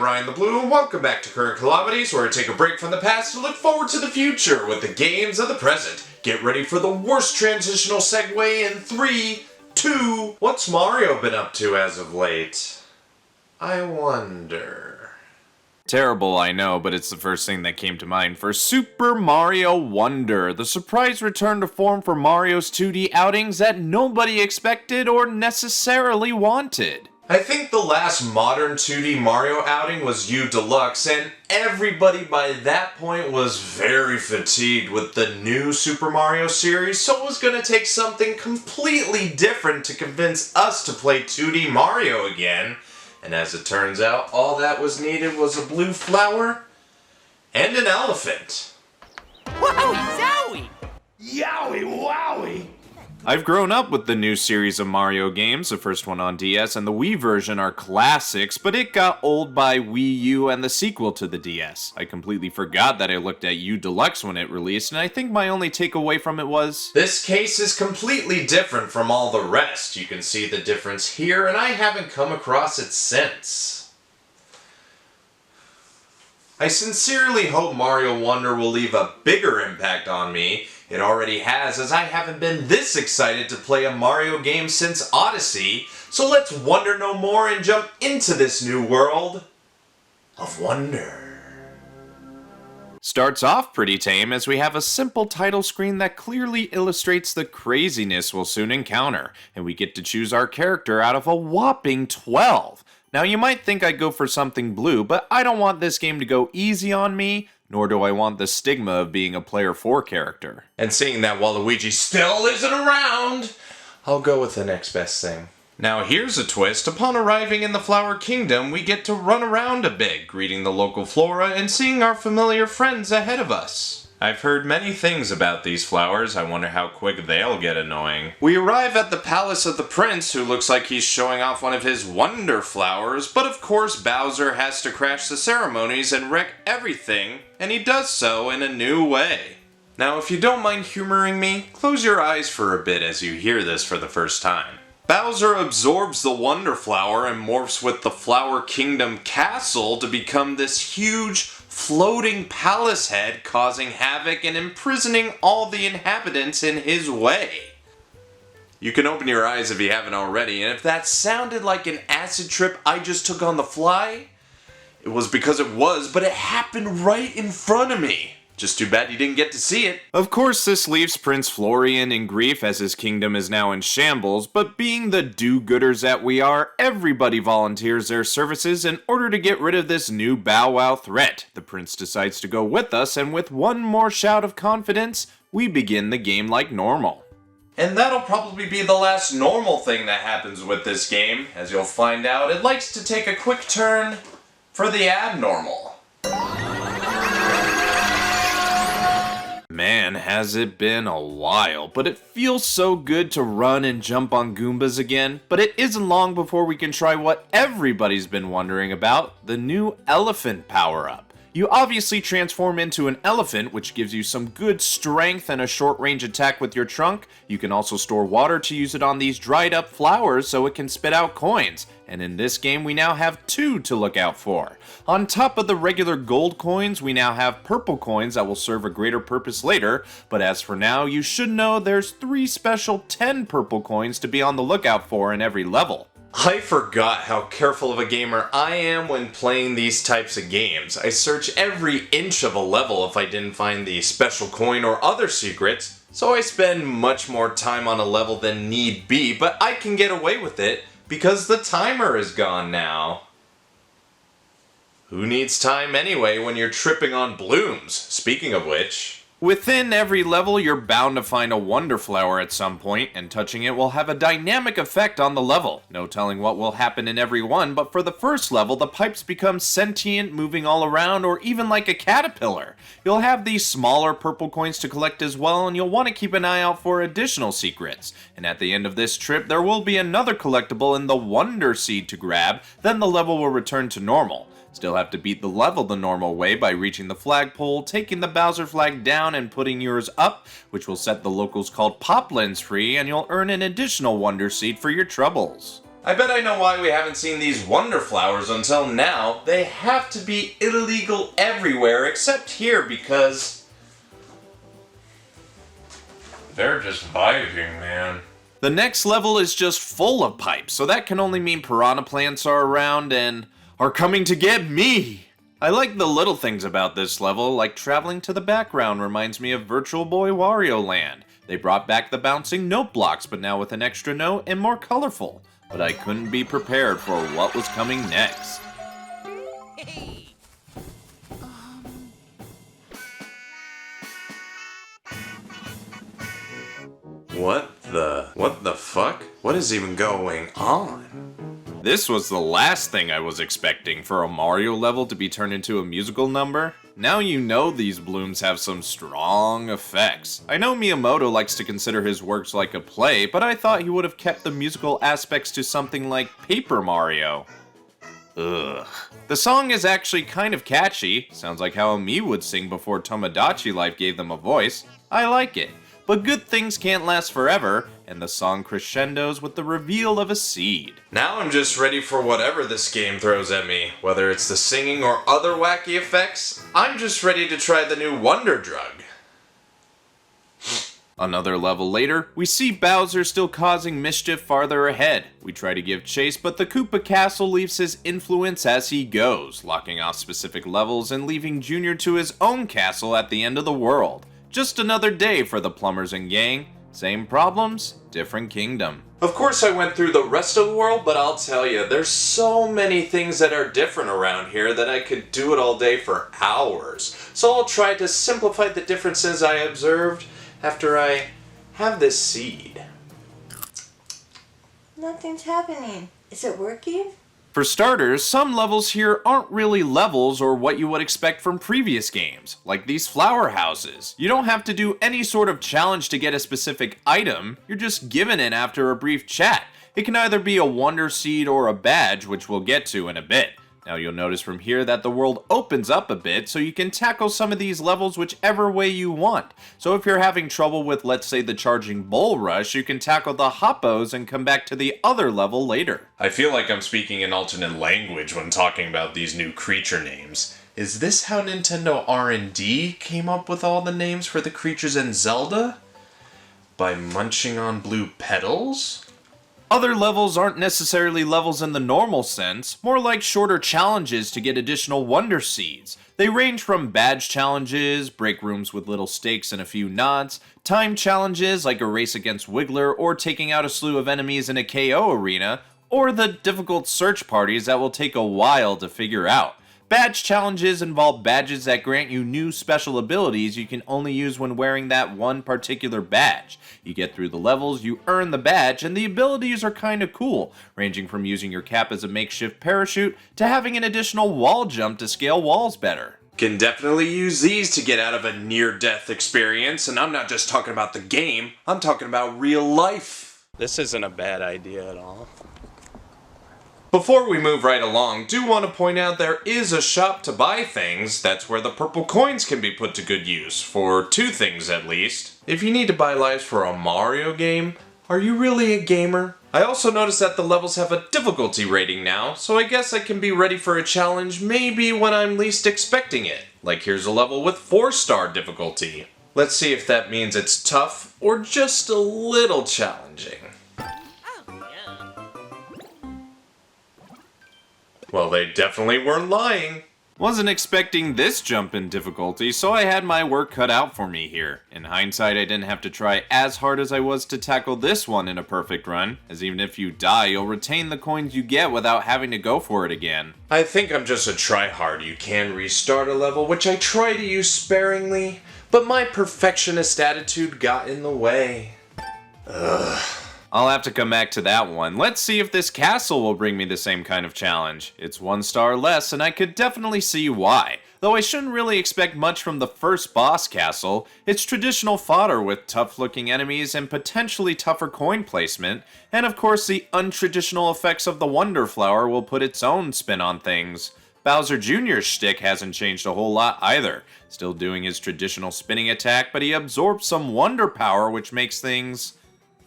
BrianTheBlue, and welcome back to Current Calamities, where I take a break from the past to look forward to the future with the games of the present. Get ready for the worst transitional segue in 3, 2... What's Mario been up to as of late? I wonder... Terrible, I know, but it's the first thing that came to mind for Super Mario Wonder, the surprise return to form for Mario's 2D outings that nobody expected or necessarily wanted. I think the last modern 2D Mario outing was U Deluxe, and everybody by that point was very fatigued with the new Super Mario series, so it was going to take something completely different to convince us to play 2D Mario again. And as it turns out, all that was needed was a blue flower and an elephant. Wowie zowie! Yowie wowie! I've grown up with the new series of Mario games. The first one on DS and the Wii version are classics, but it got old by Wii U and the sequel to the DS. I completely forgot that I looked at U Deluxe when it released, and I think my only takeaway from it was... This case is completely different from all the rest. You can see the difference here, and I haven't come across it since. I sincerely hope Mario Wonder will leave a bigger impact on me. It already has, as I haven't been this excited to play a Mario game since Odyssey, so let's wonder no more and jump into this new world of wonder. Starts off pretty tame as we have a simple title screen that clearly illustrates the craziness we'll soon encounter, and we get to choose our character out of a whopping 12. Now you might think I'd go for something blue, but I don't want this game to go easy on me, nor do I want the stigma of being a Player 4 character. And seeing that Waluigi still isn't around, I'll go with the next best thing. Now here's a twist. Upon arriving in the Flower Kingdom, we get to run around a bit, greeting the local flora and seeing our familiar friends ahead of us. I've heard many things about these flowers. I wonder how quick they'll get annoying. We arrive at the palace of the prince, who looks like he's showing off one of his wonder flowers, but of course Bowser has to crash the ceremonies and wreck everything, and he does so in a new way. Now if you don't mind humoring me, close your eyes for a bit as you hear this for the first time. Bowser absorbs the Wonder Flower and morphs with the Flower Kingdom castle to become this huge, floating palace head, causing havoc and imprisoning all the inhabitants in his way. You can open your eyes if you haven't already, and if that sounded like an acid trip I just took on the fly, it was because it was, but it happened right in front of me. Just too bad you didn't get to see it. Of course, this leaves Prince Florian in grief as his kingdom is now in shambles, but being the do-gooders that we are, everybody volunteers their services in order to get rid of this new Bow Wow threat. The prince decides to go with us, and with one more shout of confidence, we begin the game like normal. And that'll probably be the last normal thing that happens with this game. As you'll find out, it likes to take a quick turn for the abnormal. Man, has it been a while, but it feels so good to run and jump on Goombas again. But it isn't long before we can try what everybody's been wondering about, the new elephant power-up. You obviously transform into an elephant, which gives you some good strength and a short-range attack with your trunk. You can also store water to use it on these dried-up flowers so it can spit out coins. And in this game, we now have 2 to look out for. On top of the regular gold coins, we now have purple coins that will serve a greater purpose later. But as for now, you should know there's 3 special 10 purple coins to be on the lookout for in every level. I forgot how careful of a gamer I am when playing these types of games. I search every inch of a level if I didn't find the special coin or other secrets, so I spend much more time on a level than need be, but I can get away with it because the timer is gone now. Who needs time anyway when you're tripping on blooms? Speaking of which... Within every level, you're bound to find a Wonder Flower at some point, and touching it will have a dynamic effect on the level. No telling what will happen in every one, but for the first level, the pipes become sentient, moving all around, or even like a caterpillar. You'll have these smaller purple coins to collect as well, and you'll want to keep an eye out for additional secrets. And at the end of this trip, there will be another collectible in the Wonder Seed to grab, then the level will return to normal. Still have to beat the level the normal way by reaching the flagpole, taking the Bowser flag down and putting yours up, which will set the locals called Poplins free, and you'll earn an additional Wonder Seed for your troubles. I bet I know why we haven't seen these wonder flowers until now. They have to be illegal everywhere except here because they're just vibing, man. The next level is just full of pipes, so that can only mean piranha plants are around and are coming to get me. I like the little things about this level, like traveling to the background reminds me of Virtual Boy Wario Land. They brought back the bouncing note blocks, but now with an extra note and more colorful. But I couldn't be prepared for what was coming next. What the fuck? What is even going on? This was the last thing I was expecting for a Mario level to be turned into a musical number. Now you know these blooms have some strong effects. I know Miyamoto likes to consider his works like a play, but I thought he would have kept the musical aspects to something like Paper Mario. Ugh. The song is actually kind of catchy. Sounds like how Ami would sing before Tomodachi Life gave them a voice. I like it. But good things can't last forever, and the song crescendos with the reveal of a seed. Now I'm just ready for whatever this game throws at me. Whether it's the singing or other wacky effects, I'm just ready to try the new Wonder Drug. Another level later, we see Bowser still causing mischief farther ahead. We try to give chase, but the Koopa Castle leaves his influence as he goes, locking off specific levels and leaving Junior to his own castle at the end of the world. Just another day for the plumbers and gang. Same problems, different kingdom. Of course I went through the rest of the world, but I'll tell you, there's so many things that are different around here that I could do it all day for hours. So I'll try to simplify the differences I observed after I have this seed. Nothing's happening. Is it working? For starters, some levels here aren't really levels or what you would expect from previous games, like these flower houses. You don't have to do any sort of challenge to get a specific item, you're just given it after a brief chat. It can either be a wonder seed or a badge, which we'll get to in a bit. Now you'll notice from here that the world opens up a bit, so you can tackle some of these levels whichever way you want. So if you're having trouble with, let's say, the charging bull rush, you can tackle the hoppos and come back to the other level later. I feel like I'm speaking an alternate language when talking about these new creature names. Is this how Nintendo R&D came up with all the names for the creatures in Zelda? By munching on blue petals? Other levels aren't necessarily levels in the normal sense, more like shorter challenges to get additional wonder seeds. They range from badge challenges, break rooms with little stakes and a few nods, time challenges like a race against Wiggler or taking out a slew of enemies in a KO arena, or the difficult search parties that will take a while to figure out. Badge challenges involve badges that grant you new special abilities you can only use when wearing that one particular badge. You get through the levels, you earn the badge, and the abilities are kinda cool, ranging from using your cap as a makeshift parachute to having an additional wall jump to scale walls better. Can definitely use these to get out of a near-death experience, and I'm not just talking about the game, I'm talking about real life. This isn't a bad idea at all. Before we move right along, do want to point out there is a shop to buy things. That's where the purple coins can be put to good use, for 2 things at least. If you need to buy lives for a Mario game, are you really a gamer? I also noticed that the levels have a difficulty rating now, so I guess I can be ready for a challenge maybe when I'm least expecting it. Like here's a level with 4-star difficulty. Let's see if that means it's tough or just a little challenging. Well, they definitely weren't lying. Wasn't expecting this jump in difficulty, so I had my work cut out for me here. In hindsight, I didn't have to try as hard as I was to tackle this one in a perfect run, as even if you die, you'll retain the coins you get without having to go for it again. I think I'm just a tryhard. You can restart a level, which I try to use sparingly, but my perfectionist attitude got in the way. Ugh. I'll have to come back to that one. Let's see if this castle will bring me the same kind of challenge. It's 1 star less, and I could definitely see why. Though I shouldn't really expect much from the first boss castle. It's traditional fodder with tough-looking enemies and potentially tougher coin placement, and of course the untraditional effects of the Wonder Flower will put its own spin on things. Bowser Jr.'s shtick hasn't changed a whole lot either. Still doing his traditional spinning attack, but he absorbs some wonder power which makes things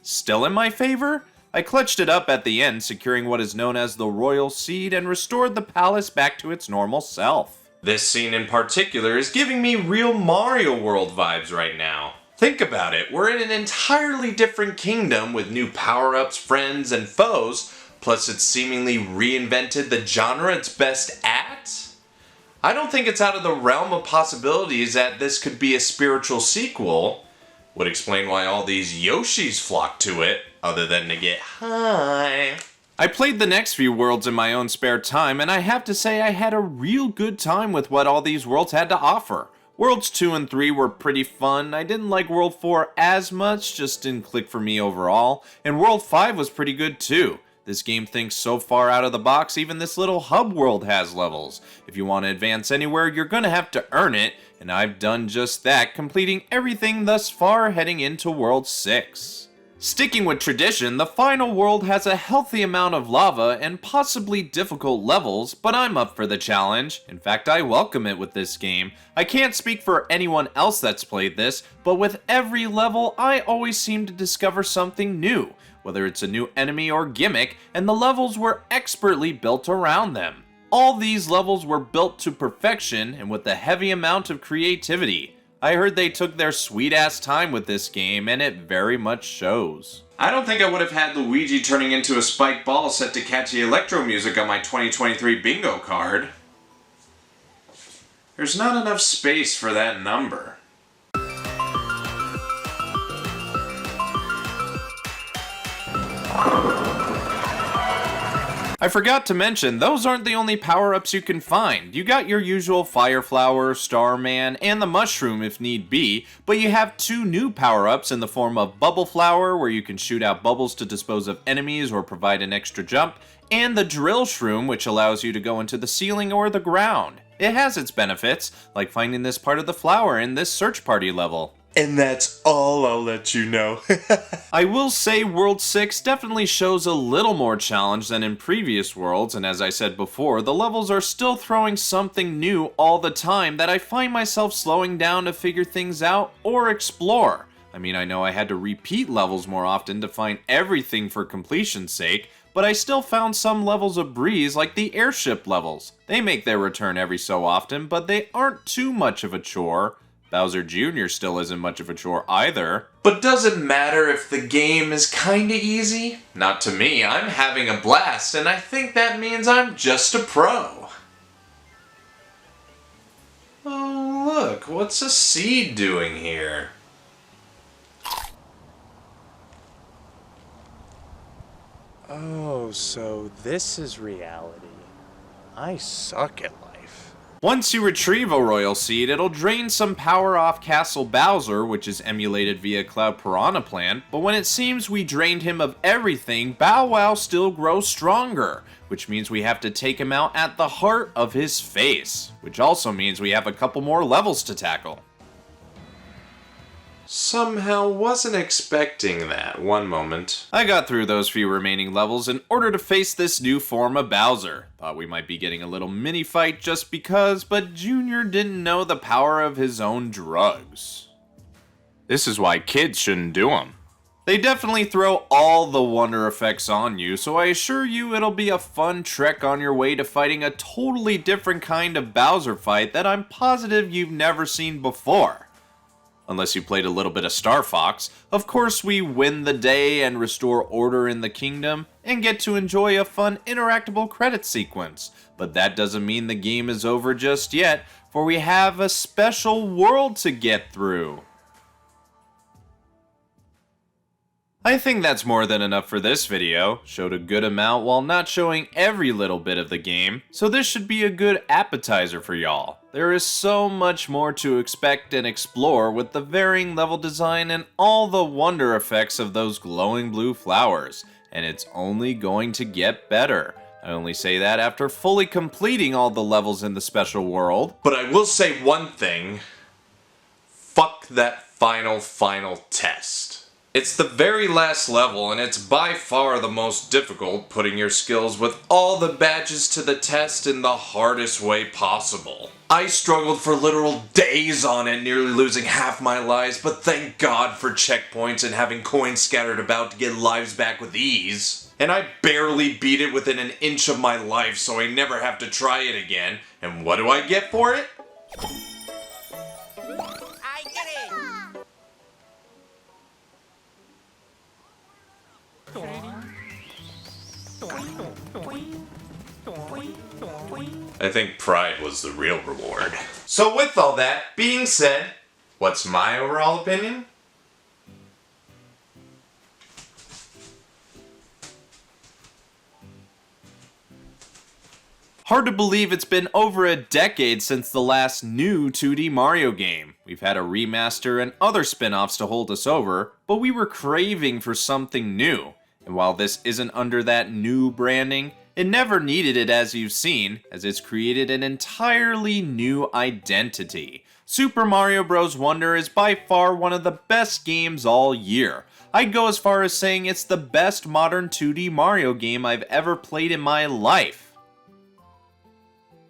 still in my favor? I clutched it up at the end, securing what is known as the Royal Seed, and restored the palace back to its normal self. This scene in particular is giving me real Mario World vibes right now. Think about it, we're in an entirely different kingdom with new power-ups, friends, and foes, plus it's seemingly reinvented the genre it's best at? I don't think it's out of the realm of possibilities that this could be a spiritual sequel. Would explain why all these Yoshis flock to it, other than to get high. I played the next few worlds in my own spare time, and I have to say I had a real good time with what all these worlds had to offer. Worlds 2 and 3 were pretty fun. I didn't like World 4 as much, just didn't click for me overall. And World 5 was pretty good too. This game thinks so far out of the box, even this little hub world has levels. If you want to advance anywhere, you're gonna have to earn it, and I've done just that, completing everything thus far heading into World 6. Sticking with tradition, the final world has a healthy amount of lava and possibly difficult levels, but I'm up for the challenge. In fact, I welcome it with this game. I can't speak for anyone else that's played this, but with every level, I always seem to discover something new, whether it's a new enemy or gimmick, and the levels were expertly built around them. All these levels were built to perfection and with a heavy amount of creativity. I heard they took their sweet-ass time with this game, and it very much shows. I don't think I would have had Luigi turning into a spiked ball set to catchy electro music on my 2023 bingo card. There's not enough space for that number. I forgot to mention, those aren't the only power-ups you can find. You got your usual Fire Flower, Starman, and the Mushroom if need be, but you have 2 new power-ups in the form of Bubble Flower, where you can shoot out bubbles to dispose of enemies or provide an extra jump, and the Drill Shroom, which allows you to go into the ceiling or the ground. It has its benefits, like finding this part of the flower in this search party level. And that's all I'll let you know. I will say World 6 definitely shows a little more challenge than in previous worlds, and as I said before, the levels are still throwing something new all the time that I find myself slowing down to figure things out or explore. I mean, I know I had to repeat levels more often to find everything for completion's sake, but I still found some levels a breeze, like the airship levels. They make their return every so often, but they aren't too much of a chore. Bowser Jr. still isn't much of a chore either. But does it matter if the game is kinda easy? Not to me, I'm having a blast, and I think that means I'm just a pro. Oh look, what's a seed doing here? Oh, so this is reality. I suck at life. Once you retrieve a Royal Seed, it'll drain some power off Castle Bowser, which is emulated via Cloud Piranha Plant, but when it seems we drained him of everything, Bow Wow still grows stronger, which means we have to take him out at the heart of his face, which also means we have a couple more levels to tackle. Somehow wasn't expecting that. One moment. I got through those few remaining levels in order to face this new form of Bowser. Thought we might be getting a little mini fight just because, but Junior didn't know the power of his own drugs. This is why kids shouldn't do them. They definitely throw all the wonder effects on you, so I assure you it'll be a fun trek on your way to fighting a totally different kind of Bowser fight that I'm positive you've never seen before. Unless you played a little bit of Star Fox. Of course, we win the day and restore order in the kingdom, and get to enjoy a fun interactable credit sequence. But that doesn't mean the game is over just yet, for we have a special world to get through. I think that's more than enough for this video. Showed a good amount while not showing every little bit of the game, so this should be a good appetizer for y'all. There is so much more to expect and explore with the varying level design and all the wonder effects of those glowing blue flowers, and it's only going to get better. I only say that after fully completing all the levels in the special world. But I will say one thing. Fuck that final test. It's the very last level, and it's by far the most difficult, putting your skills with all the badges to the test in the hardest way possible. I struggled for literal days on it, nearly losing half my lives, but thank God for checkpoints and having coins scattered about to get lives back with ease. And I barely beat it within an inch of my life, so I never have to try it again. And what do I get for it? I did it! I think pride was the real reward. So with all that being said, what's my overall opinion? Hard to believe it's been over a decade since the last new 2D Mario game. We've had a remaster and other spin-offs to hold us over, but we were craving for something new. And while this isn't under that new branding, it never needed it, as you've seen, as it's created an entirely new identity. Super Mario Bros. Wonder is by far one of the best games all year. I'd go as far as saying it's the best modern 2D Mario game I've ever played in my life.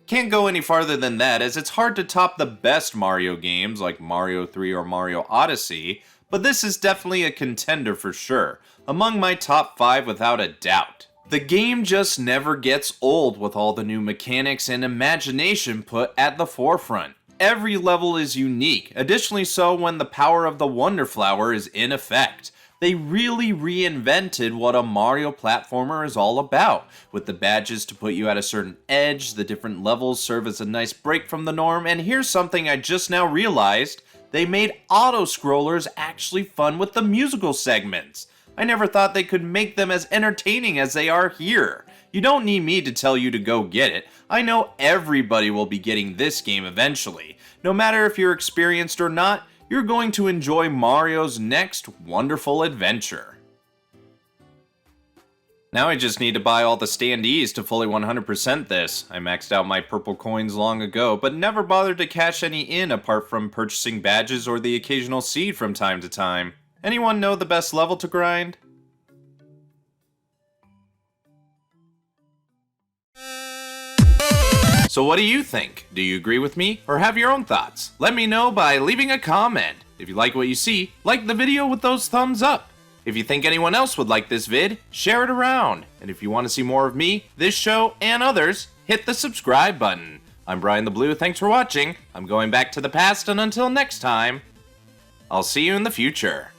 Can't go any farther than that, as it's hard to top the best Mario games like Mario 3 or Mario Odyssey, but this is definitely a contender for sure, among my top 5 without a doubt. The game just never gets old with all the new mechanics and imagination put at the forefront. Every level is unique, additionally so when the power of the Wonder Flower is in effect. They really reinvented what a Mario platformer is all about, with the badges to put you at a certain edge, the different levels serve as a nice break from the norm, and here's something I just now realized, they made auto-scrollers actually fun with the musical segments. I never thought they could make them as entertaining as they are here. You don't need me to tell you to go get it. I know everybody will be getting this game eventually. No matter if you're experienced or not, you're going to enjoy Mario's next wonderful adventure. Now I just need to buy all the standees to fully 100% this. I maxed out my purple coins long ago, but never bothered to cash any in apart from purchasing badges or the occasional seed from time to time. Anyone know the best level to grind? So what do you think? Do you agree with me, or have your own thoughts? Let me know by leaving a comment. If you like what you see, like the video with those thumbs up. If you think anyone else would like this vid, share it around. And if you want to see more of me, this show, and others, hit the subscribe button. I'm BrianTheBlue, thanks for watching. I'm going back to the past, and until next time, I'll see you in the future.